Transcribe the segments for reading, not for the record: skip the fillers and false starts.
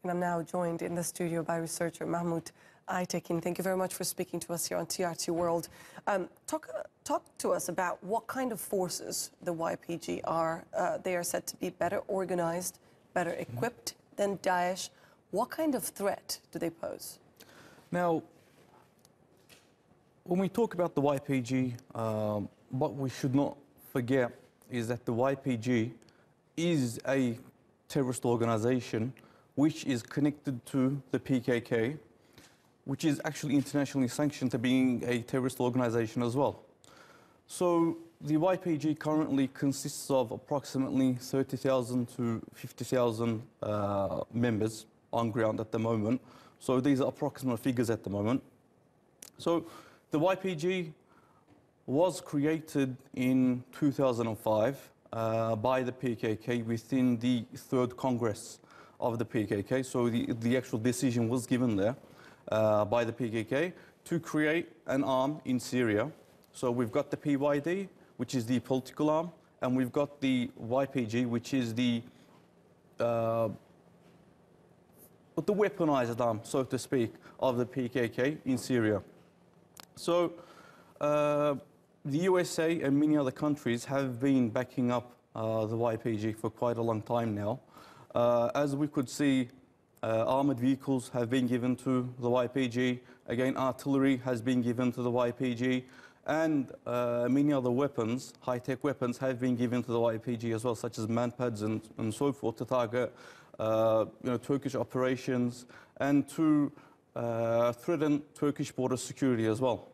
And I'm now joined in the studio by researcher Mahmut Aytekin. Thank you very much for speaking to us here on TRT World. Talk to us about what kind of forces the YPG are. They are said to be better organized, better equipped than Daesh. What kind of threat do they pose? Now, when we talk about the YPG, what we should not forget is that the YPG is a terrorist organization which is connected to the PKK, which is actually internationally sanctioned to being a terrorist organization as well. So the YPG currently consists of approximately 30,000 to 50,000 members on ground at the moment. So these are approximate figures at the moment. So the YPG was created in 2005 by the PKK within the Third Congress of the PKK. So the actual decision was given there by the PKK to create an arm in Syria. So we've got the PYD, which is the political arm, and we've got the YPG, which is the weaponized arm, so to speak, of the PKK in Syria. So the USA and many other countries have been backing up the YPG for quite a long time now. As we could see, armored vehicles have been given to the YPG. Again, artillery has been given to the YPG. And many other weapons, high-tech weapons, have been given to the YPG as well, such as manpads and so forth, to target Turkish operations and to threaten Turkish border security as well.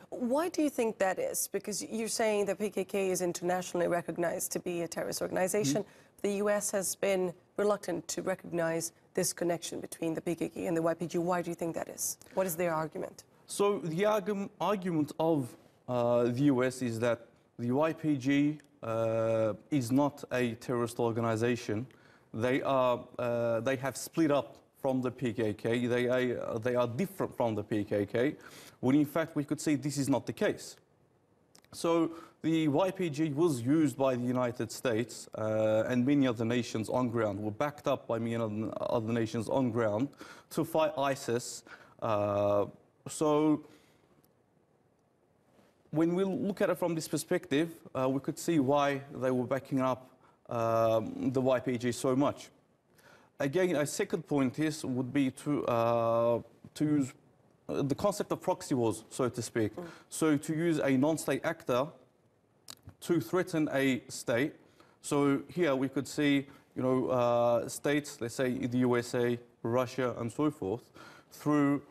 Why do you think that is? Because you're saying the PKK is internationally recognized to be a terrorist organization. The US has been reluctant to recognize this connection between the PKK and the YPG. Why do you think that is? What is their argument? So the argument of the US is that the YPG is not a terrorist organization. They have split up from the PKK. They are different from the PKK, when in fact we could say this is not the case. So the YPG was used by the United States and many other nations on ground, were backed up by many other nations on ground to fight ISIS. So when we look at it from this perspective, we could see why they were backing up the YPG so much. Again, a second point would be to use the concept of proxy wars, so to speak. So to use a non-state actor to threaten a state. So here we could see, states, let's say the USA, Russia, and so forth, through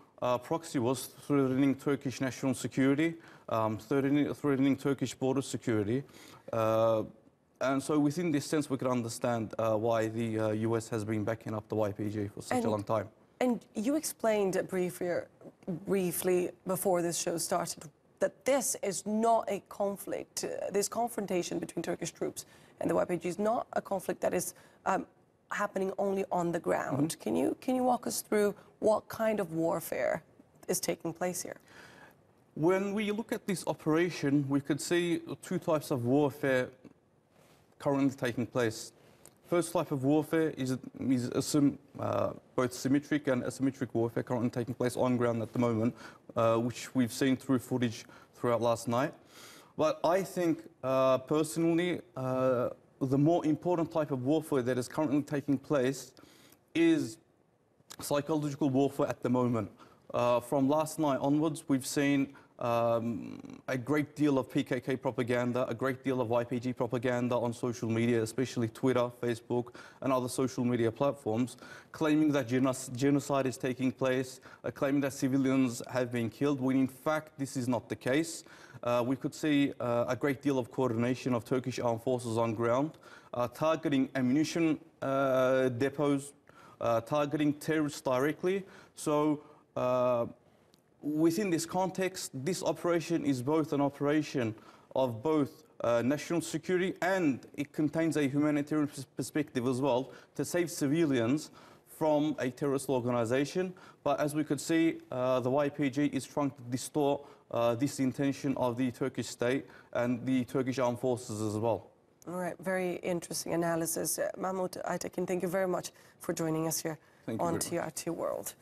proxy wars, threatening Turkish national security, threatening Turkish border security. And so within this sense, we can understand why the US has been backing up the YPG for such a long time. And you explained briefly before this show started that this is not a conflict. This confrontation between Turkish troops and the YPG is not a conflict that is happening only on the ground. Can you walk us through what kind of warfare is taking place here? When we look at this operation, we could see two types of warfare currently taking place. First type of warfare is both symmetric and asymmetric warfare currently taking place on ground at the moment, which we've seen through footage throughout last night. But I think, personally, the more important type of warfare that is currently taking place is psychological warfare at the moment. From last night onwards, we've seen a great deal of PKK propaganda, a great deal of YPG propaganda on social media, especially Twitter, Facebook, and other social media platforms, claiming that genocide is taking place, claiming that civilians have been killed, when in fact this is not the case. We could see a great deal of coordination of Turkish armed forces on ground, targeting ammunition depots, targeting terrorists directly. So within this context, this operation is both an operation of both national security, and it contains a humanitarian perspective as well to save civilians from a terrorist organization. But as we could see, the YPG is trying to distort this intention of the Turkish state and the Turkish armed forces as well. All right, very interesting analysis. Mahmut Aytekin, thank you very much for joining us here. Thank you on very much. TRT World.